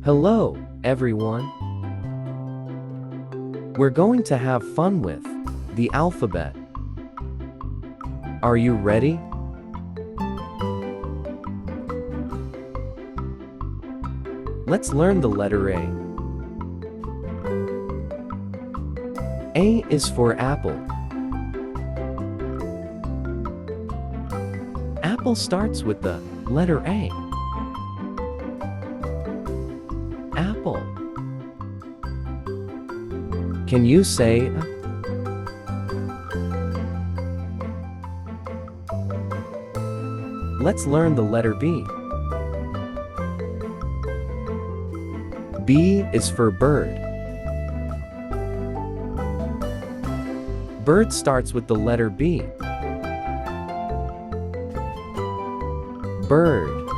Hello, everyone. We're going to have fun with the alphabet. Are you ready? Let's learn the letter A. A is for apple. Apple starts with the letter A. Apple. Can you say a? Let's learn the letter B. B is for bird. Bird starts with the letter B. Bird.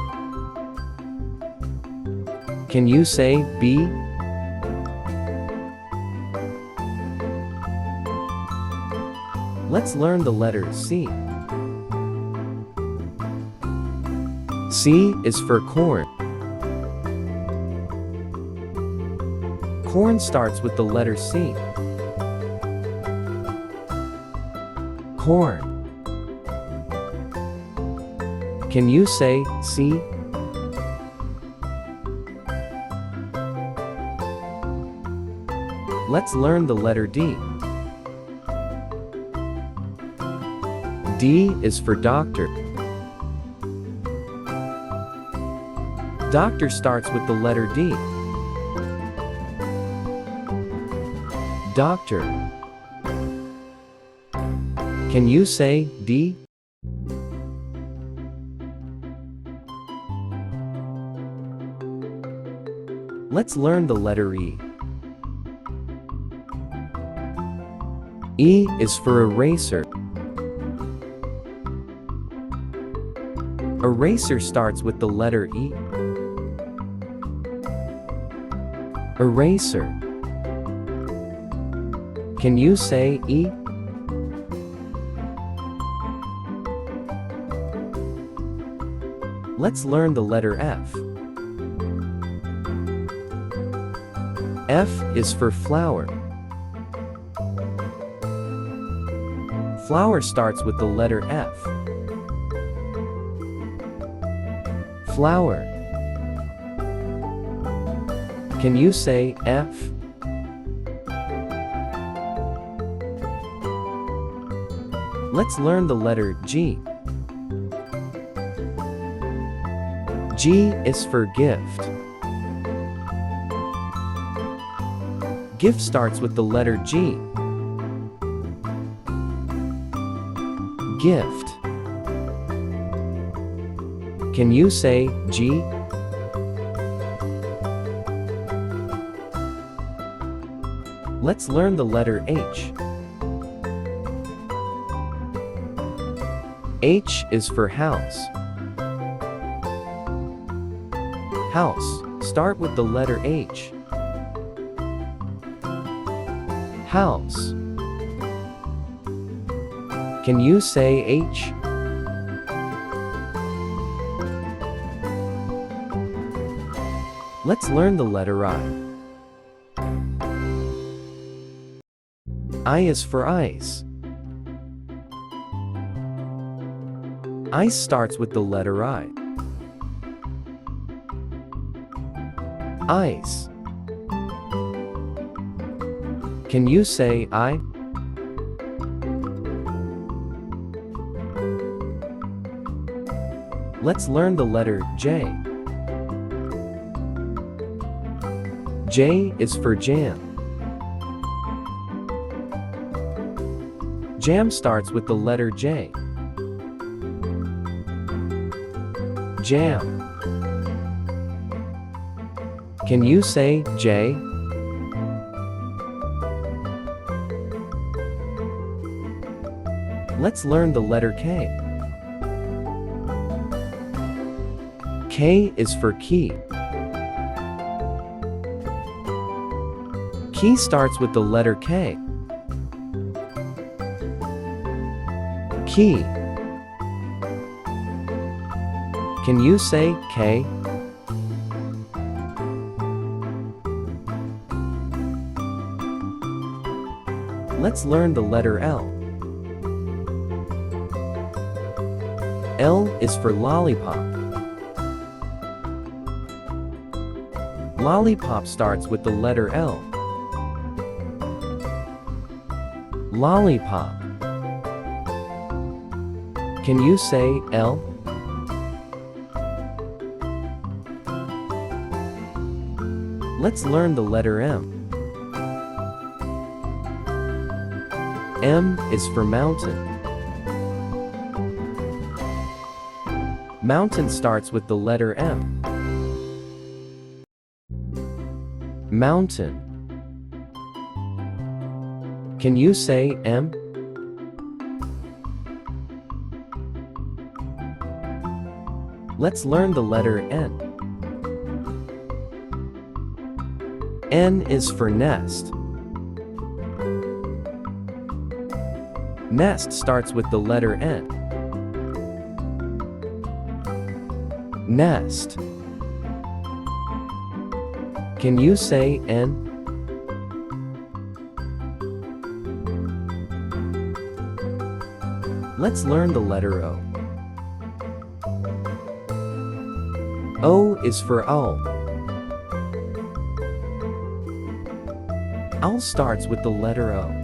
Can you say B? Let's learn the letter C. C is for corn. Corn starts with the letter C. Corn. Can you say C? Let's learn the letter D. D is for doctor. Doctor starts with the letter D. Doctor. Can you say D? Let's learn the letter E. E is for eraser. Eraser starts with the letter E. Eraser. Can you say E? Let's learn the letter F. F is for flower. Flower starts with the letter F. Flower. Can you say F? Let's learn the letter G. G is for gift. Gift starts with the letter G. Gift. Can you say G? Let's learn the letter H. H is for house. House. Start with the letter H. House. Can you say H? Let's learn the letter I. I is for ice. Ice starts with the letter I. Ice. Can you say I? Let's learn the letter J. J is for jam. Jam starts with the letter J. Jam. Can you say J? Let's learn the letter K. K is for key. Key starts with the letter K. Key. Can you say K? Let's learn the letter L. L is for lollipop. Lollipop starts with the letter L. Lollipop. Can you say L? Let's learn the letter M. M is for mountain. Mountain starts with the letter M. Mountain. Can you say M? Let's learn the letter N. N is for nest. Nest starts with the letter N. Nest. Can you say N? Let's learn the letter O. O is for owl. Owl starts with the letter O.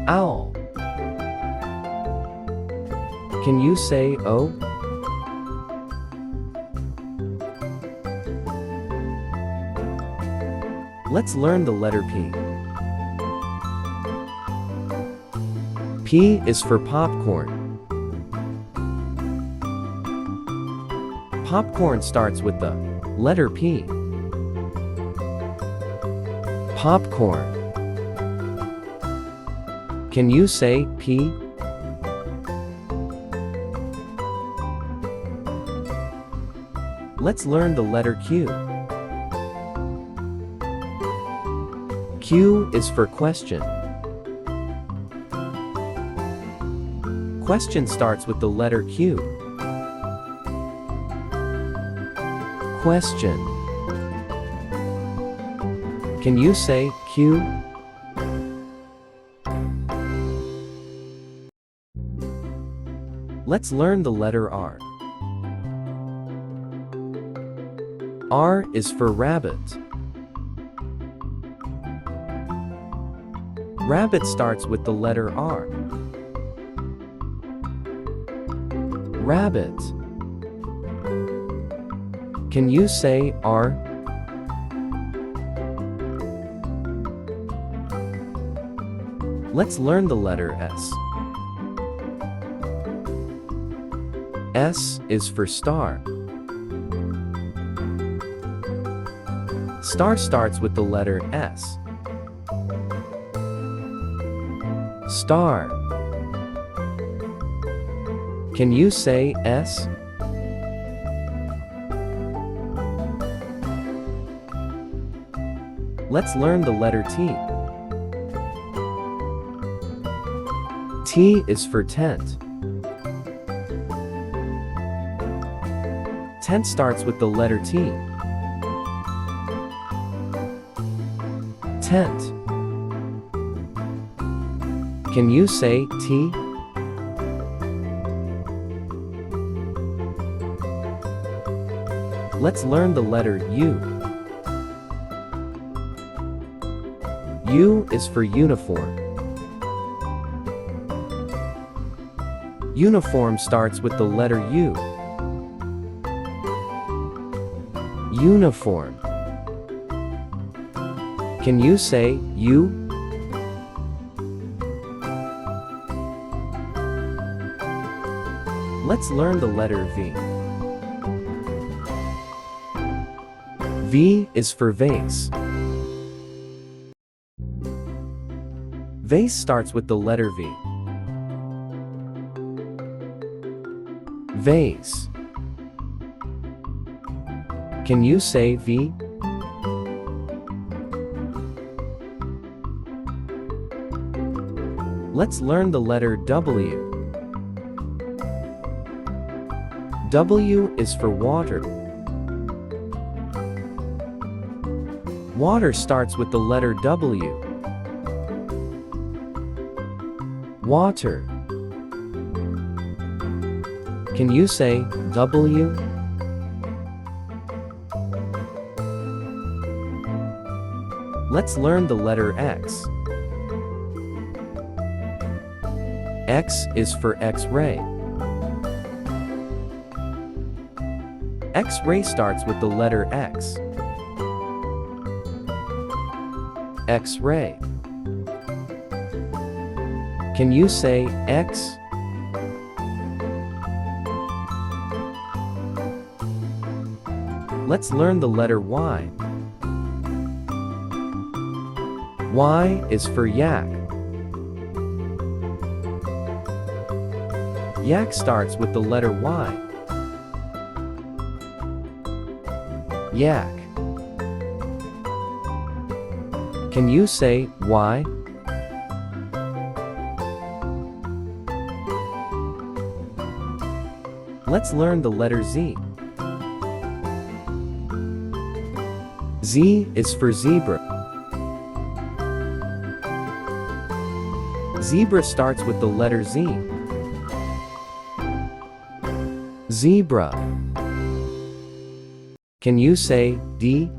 Owl. Can you say O? Let's learn the letter P. P is for popcorn. Popcorn starts with the letter P. Popcorn. Can you say P? Let's learn the letter Q. Q is for question. Question starts with the letter Q. Question. Can you say Q? Let's learn the letter R. R is for rabbit. Rabbit starts with the letter R. Rabbit. Can you say R? Let's learn the letter S. S is for star. Star starts with the letter S. Star. Can you say S? Let's learn the letter T. T is for tent. Tent starts with the letter T. Tent. Can you say T? Let's learn the letter U. U is for uniform. Uniform starts with the letter U. Uniform. Can you say U? Let's learn the letter V. V is for vase. Vase starts with the letter V. Vase. Can you say V? Let's learn the letter W. W is for water. Water starts with the letter W. Water. Can you say W? Let's learn the letter X. X is for X-ray. X-ray starts with the letter X. X-ray. Can you say X? Let's learn the letter Y. Y is for yak. Yak starts with the letter Y. Yak. Can you say Y? Let's learn the letter Z. Z is for zebra. Zebra starts with the letter Z. Zebra. Can you say D?